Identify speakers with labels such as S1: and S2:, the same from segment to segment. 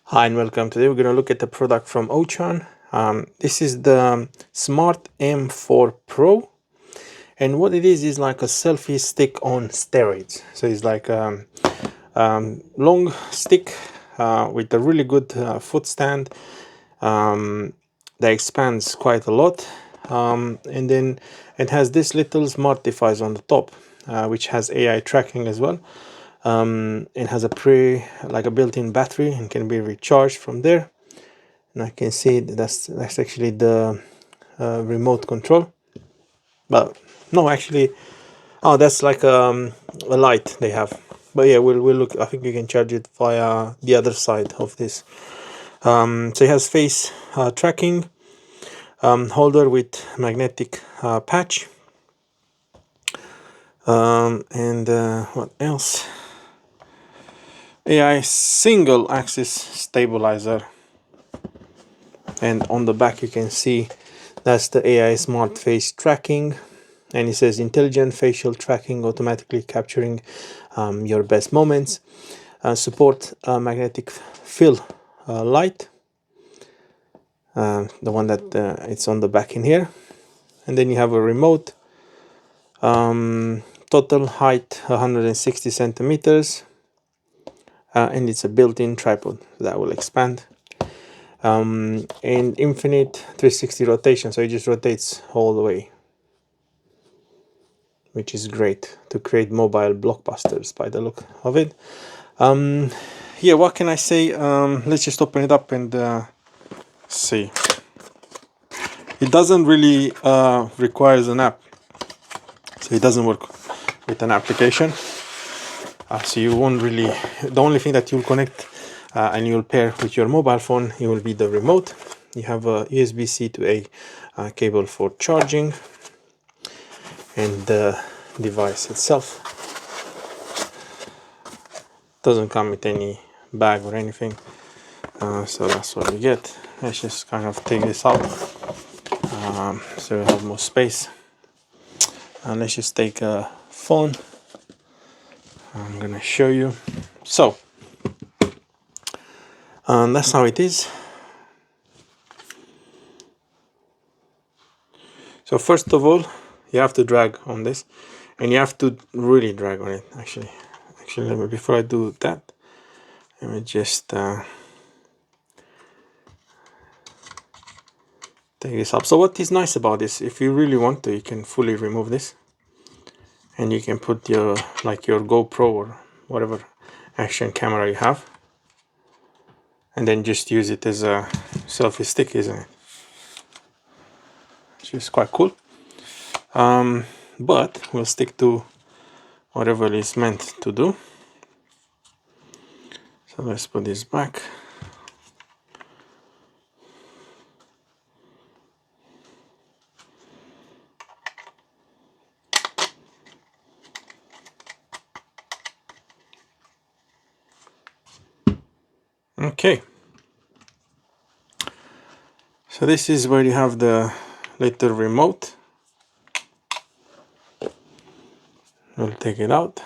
S1: Hi and welcome. Today we're going to look at the product from AOCHUAN. This is the Smart M4 Pro, and what it is like a selfie stick on steroids. So it's like a long stick with a really good foot stand that expands quite a lot, and then it has this little smart device on the top, which has AI tracking as well. It has a built-in battery and can be recharged from there. And I can see that's actually the remote control. But no, actually, oh, that's like a light they have. But yeah, we'll look. I think you can charge it via the other side of this. So it has face tracking, holder with magnetic patch, and what else? AI single axis stabilizer, and on the back you can see that's the AI smart face tracking, and it says intelligent facial tracking, automatically capturing your best moments, support magnetic fill light, the one that it's on the back in here, and then you have a remote, total height 160 centimeters, and it's a built-in tripod that will expand, and infinite 360 rotation, so it just rotates all the way, which is great to create mobile blockbusters by the look of it. Yeah, what can I say? Let's just open it up and see. It doesn't really requires an app, so it doesn't work with an application. So you won't really, the only thing that you'll connect and you'll pair with your mobile phone, it will be the remote. You have a USB-C to A cable for charging, and the device itself doesn't come with any bag or anything, so that's what you get. Let's just kind of take this out so we have more space, and let's just take a phone. I'm gonna show you. So that's how it is. So first of all, you have to drag on this, and you have to really drag on it. Actually, before I do that, let me just take this up. So what is nice about this, if you really want to, you can fully remove this, and you can put your GoPro or whatever action camera you have, and then just use it as a selfie stick, isn't it? Which is quite cool. But we'll stick to whatever it's meant to do. So let's put this back. Okay, so this is where you have the little remote. We'll take it out,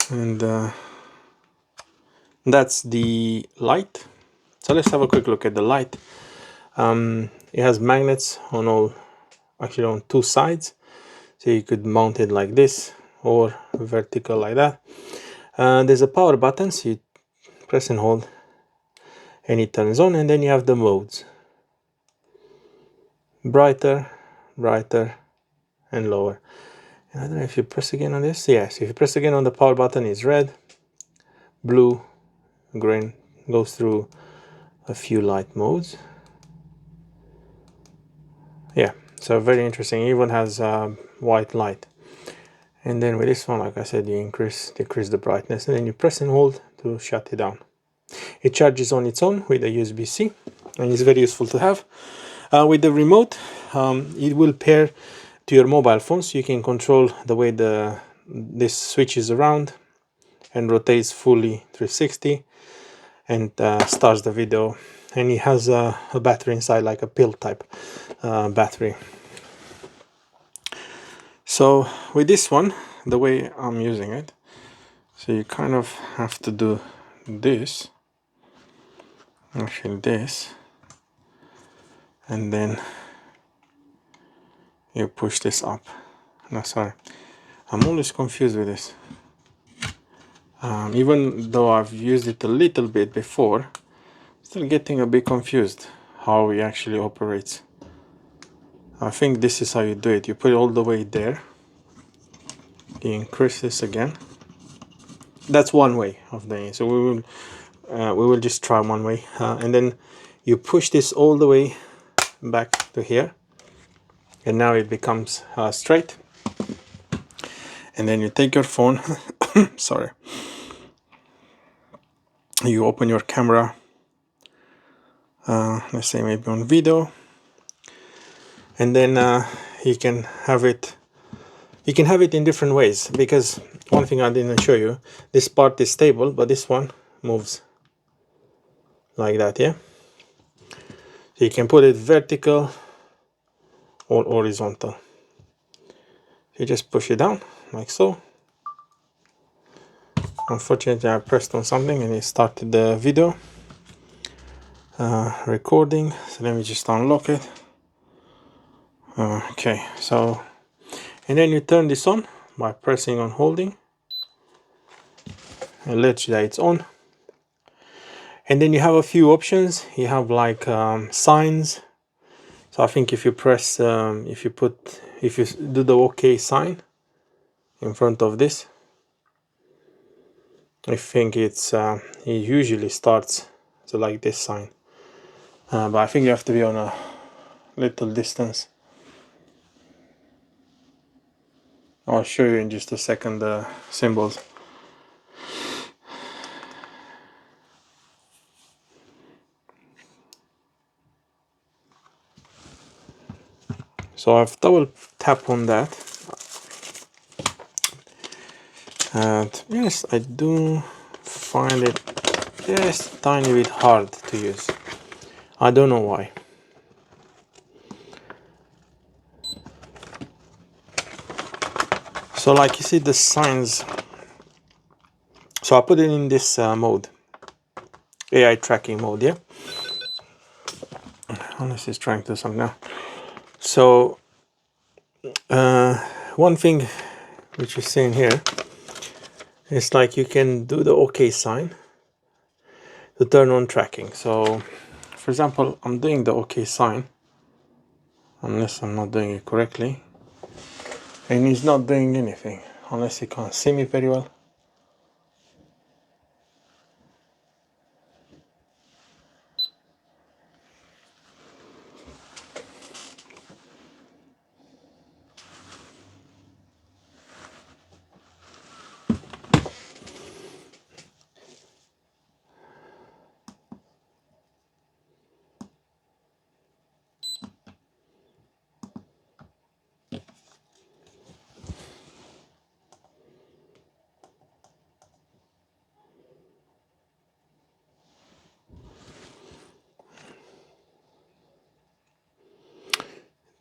S1: and that's the light. So let's have a quick look at the light. It has magnets on on two sides, so you could mount it like this or vertical like that. There's a power button, so you press and hold and it turns on, and then you have the modes: brighter, brighter, and lower. And I don't know if you press again on this. Yes, if you press again on the power button, it's red, blue, green. Goes through a few light modes. Yeah, so very interesting. It even has white light. And then with this one, like I said, you decrease the brightness, and then you press and hold to shut it down. It charges on its own with a USB-C, and it's very useful to have. With the remote, it will pair to your mobile phone, so you can control the way this switches around and rotates fully 360, and starts the video. And it has a battery inside, like a pill type battery. So with this one, the way I'm using it, so you kind of have to do this, actually this, and then you push this up. No, sorry, I'm always confused with this. Even though I've used it a little bit before, still getting a bit confused how it actually operates. I think this is how you do it. You put it all the way there, you increase this again. That's one way of doing it. So we will just try one way, and then you push this all the way back to here, and now it becomes straight. And then you take your phone sorry, you open your camera, let's say maybe on video, and then you can have it in different ways, because one thing I didn't show you, this part is stable, but this one moves like that. Yeah, so you can put it vertical or horizontal. You just push it down like so. Unfortunately, I pressed on something and it started the video recording, so let me just unlock it. Okay, so, and then you turn this on by pressing on holding, and let you that it's on. And then you have a few options. You have like signs. So I think if you press if you do the OK sign in front of this, I think it usually starts so like this sign, but I think you have to be on a little distance. I'll show you in just a second the symbols. So I've double tap on that. To be honest, I do find it just a tiny bit hard to use. I don't know why. So like you see the signs. So I put it in this mode, AI tracking mode, yeah? Unless it's trying to do something now. So one thing which is saying here, it's like you can do the OK sign to turn on tracking. So for example, I'm doing the OK sign, unless I'm not doing it correctly, and it's not doing anything, unless you can't see me very well.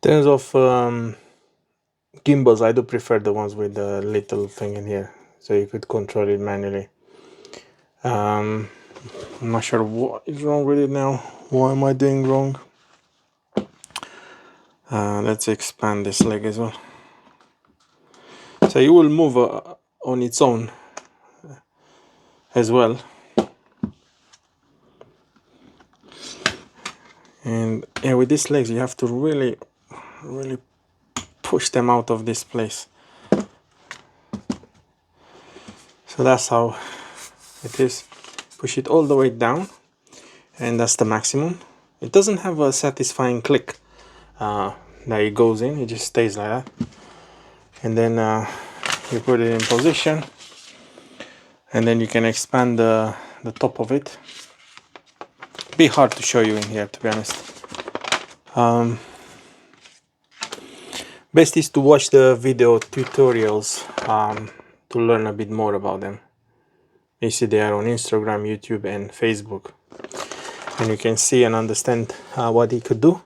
S1: In terms of gimbals, I do prefer the ones with the little thing in here, so you could control it manually. I'm not sure what is wrong with it now. What am I doing wrong? Let's expand this leg as well. So it will move on its own as well. And yeah, with these legs you have to really push them out of this place. So that's how it is. Push it all the way down, and that's the maximum. It doesn't have a satisfying click that it goes in, it just stays like that. And then you put it in position, and then you can expand the top of it. Be hard to show you in here, to be honest. Best is to watch the video tutorials to learn a bit more about them. You see they are on Instagram, YouTube and Facebook, and you can see and understand what it could do,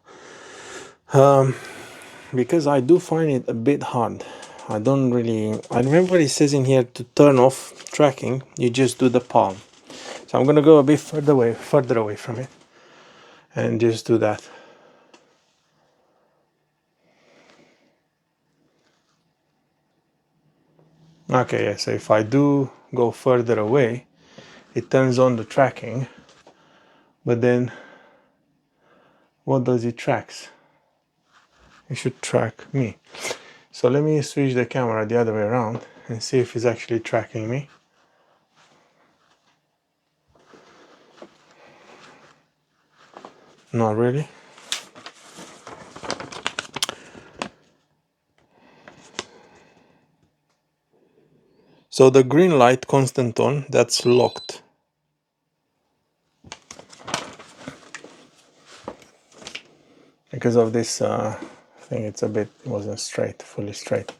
S1: because I do find it a bit hard. I remember it says in here to turn off tracking, you just do the palm. So I'm gonna go a bit further away from it and just do that. Okay, yeah, so if I do go further away, it turns on the tracking, but then what does it tracks? It should track me. So let me switch the camera the other way around and see if it's actually tracking me. Not really. So the green light constant on, that's locked. Because of this thing, it wasn't straight, fully straight.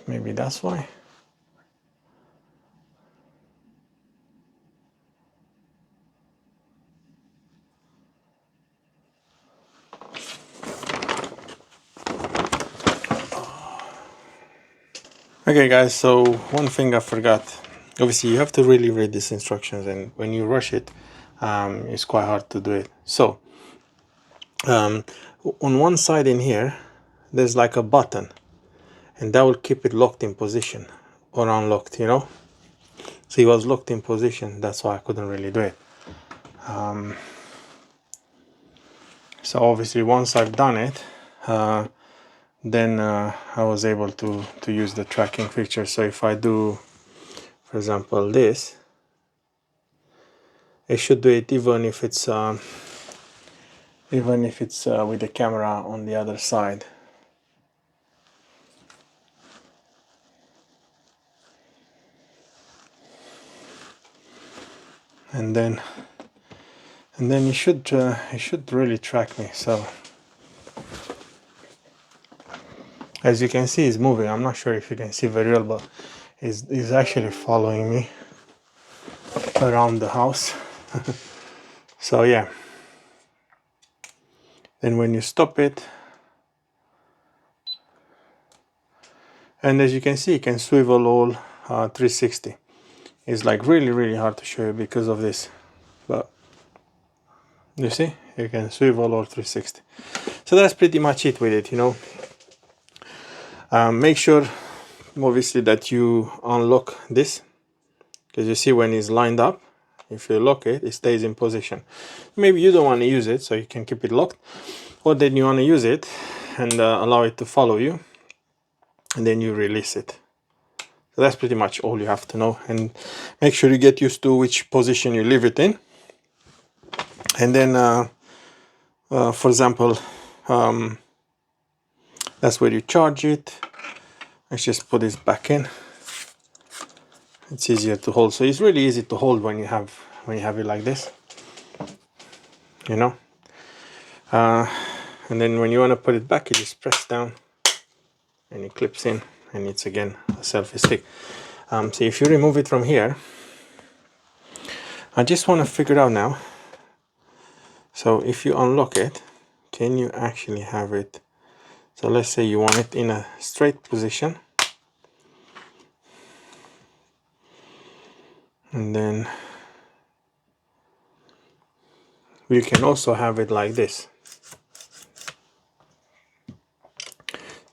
S1: Maybe that's why. Okay guys, so one thing I forgot. Obviously you have to really read these instructions, and when you rush it, it's quite hard to do it. So on one side in here, there's like a button, and that will keep it locked in position or unlocked, you know. So it was locked in position, that's why I couldn't really do it. So obviously once I've done it, then I was able to use the tracking feature. So if I do, for example, this, it should do it even if it's with the camera on the other side. And then it should really track me. So as you can see, it's moving. I'm not sure if you can see very well, but it's actually following me around the house. So yeah, then when you stop it, and as you can see, you can swivel all 360. It's like really hard to show you because of this, but you see, you can swivel all 360. So that's pretty much it with it, you know. Make sure obviously that you unlock this, because you see when it's lined up, if you lock it, it stays in position. Maybe you don't want to use it, so you can keep it locked, or then you want to use it and allow it to follow you, and then you release it. So that's pretty much all you have to know, and make sure you get used to which position you leave it in. And then for example, that's where you charge it. Let's just put this back in. It's easier to hold, so it's really easy to hold when you have it like this, you know. And then when you want to put it back, you just press down and it clips in, and it's again a selfie stick. So if you remove it from here, I just want to figure out now, so if you unlock it, can you actually have it? So let's say you want it in a straight position, and then you can also have it like this.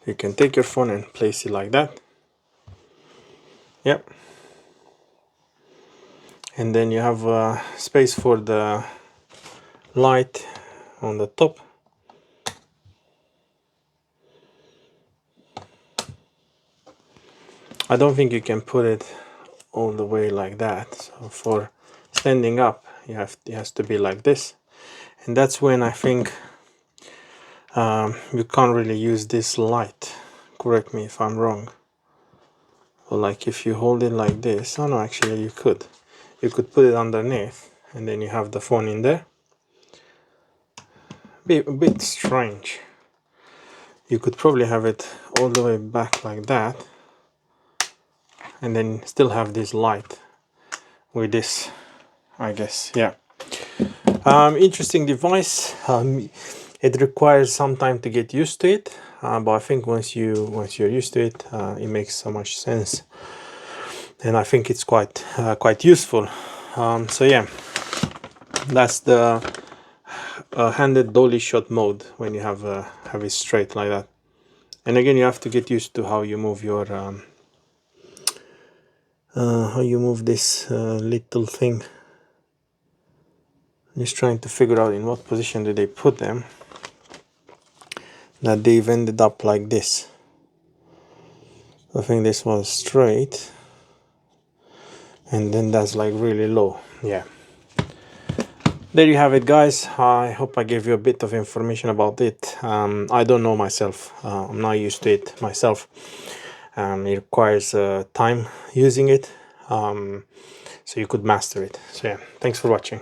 S1: You can take your phone and place it like that. Yep. And then you have space for the light on the top. I don't think you can put it all the way like that. So for standing up, it has to be like this. And that's when I think you can't really use this light. Correct me if I'm wrong. Or like if you hold it like this, oh no, actually you could put it underneath, and then you have the phone in there. Be a bit strange. You could probably have it all the way back like that, and then still have this light with this, I guess. Yeah. Interesting device. It requires some time to get used to it, but I think once you're used to it, it makes so much sense. and I think it's quite useful. So yeah, that's the handed dolly shot mode when you have it straight like that. And again, you have to get used to how you move your this little thing. I'm just trying to figure out in what position did they put them that they've ended up like this. I think this was straight, and then that's like really low. Yeah, there you have it, guys. I hope I gave you a bit of information about it. I don't know myself. I'm not used to it myself. It requires time using it, so you could master it. So yeah, thanks for watching.